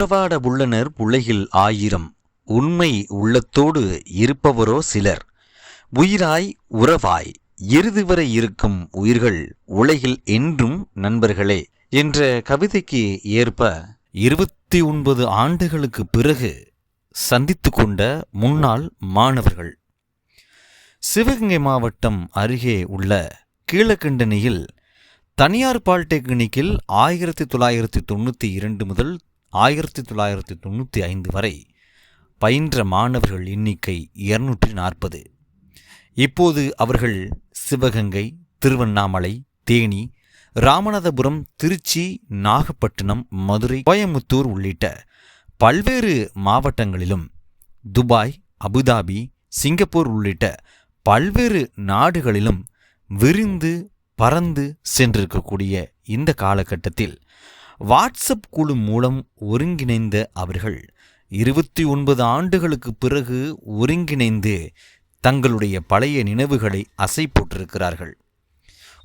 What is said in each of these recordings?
உறவாட உள்ளனர் உலகில் ஆயிரம், உண்மை உள்ளத்தோடு இருப்பவரோ சிலர். உயிராய் உறவாய் இறுதிவரை இருக்கும் உயிர்கள் உலகில் என்றும் நண்பர்களே என்ற கவிதைக்கு ஏற்ப 29 ஆண்டுகளுக்கு பிறகு சந்தித்து கொண்ட முன்னாள் மாணவர்கள். சிவகங்கை மாவட்டம் அருகே உள்ள கீழக்கண்டனியில் தனியார் பாலிடெக்னிக்கில் 1992 முதல் 1995 வரை பயின்ற மாணவர்கள் எண்ணிக்கை 240. இப்போது அவர்கள் சிவகங்கை, திருவண்ணாமலை, தேனி, ராமநாதபுரம், திருச்சி, நாகப்பட்டினம், மதுரை, கோயமுத்தூர் உள்ளிட்ட பல்வேறு மாவட்டங்களிலும், துபாய், அபுதாபி, சிங்கப்பூர் உள்ளிட்ட பல்வேறு நாடுகளிலும் விரிந்து பறந்து சென்றிருக்கக்கூடிய இந்த காலகட்டத்தில் வாட்ஸ்அப் குழு மூலம் ஒருங்கிணைந்த அவர்கள் 29 ஆண்டுகளுக்கு பிறகு ஒருங்கிணைந்து தங்களுடைய பழைய நினைவுகளை அசை போட்டிருக்கிறார்கள்.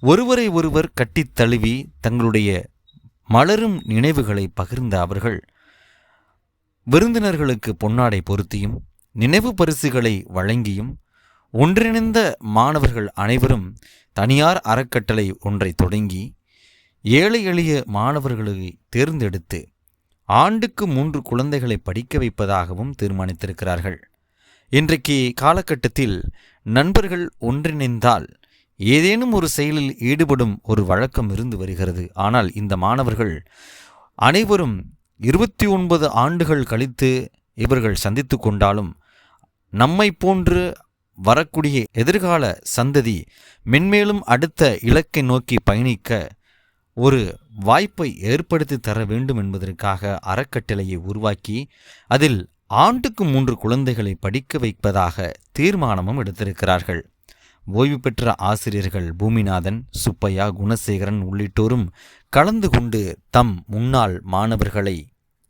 ஒருவரை ஒருவர் கட்டித் தழுவி தங்களுடைய மலரும் நினைவுகளை பகிர்ந்த அவர்கள் விருந்தினர்களுக்கு பொன்னாடை பொருத்தியும் நினைவு பரிசுகளை வழங்கியும் ஒன்றிணைந்த மாணவர்கள் அனைவரும் தனியார் அறக்கட்டளை ஒன்றை தொடங்கி ஏழை எளிய மாணவர்களை தேர்ந்தெடுத்து ஆண்டுக்கு 3 குழந்தைகளை படிக்க வைப்பதாகவும் தீர்மானித்திருக்கிறார்கள். இன்றைக்கு காலகட்டத்தில் நண்பர்கள் ஒன்றிணைந்தால் ஏதேனும் ஒரு செயலில் ஈடுபடும் ஒரு வழக்கம் இருந்து வருகிறது. ஆனால் இந்த மாணவர்கள் அனைவரும் 29 ஆண்டுகள் கழித்து இவர்கள் சந்தித்து கொண்டாலும் நம்மை போன்று வரக்கூடிய எதிர்கால சந்ததி மென்மேலும் அடுத்த இலக்கை நோக்கி பயணிக்க ஒரு வாய்ப்பை ஏற்படுத்தி தர வேண்டும் என்பதற்காக அறக்கட்டளையை உருவாக்கி அதில் ஆண்டுக்கு 3 குழந்தைகளை படிக்க வைப்பதாக தீர்மானமும் எடுத்திருக்கிறார்கள். ஓய்வு பெற்ற ஆசிரியர்கள் பூமிநாதன், சுப்பையா, குணசேகரன் உள்ளிட்டோரும் கலந்து கொண்டு தம் முன்னாள் மாணவர்களை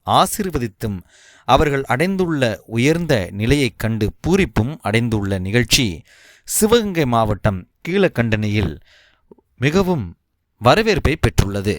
ஆசீர்வதித்தும் அவர்கள் அடைந்துள்ள உயர்ந்த நிலையைக் கண்டு பூரிப்பும் அடைந்துள்ள நிகழ்ச்சி சிவகங்கை மாவட்டம் கீழக்கண்டனியில் மிகவும் வரவேற்பை பெற்றுள்ளது.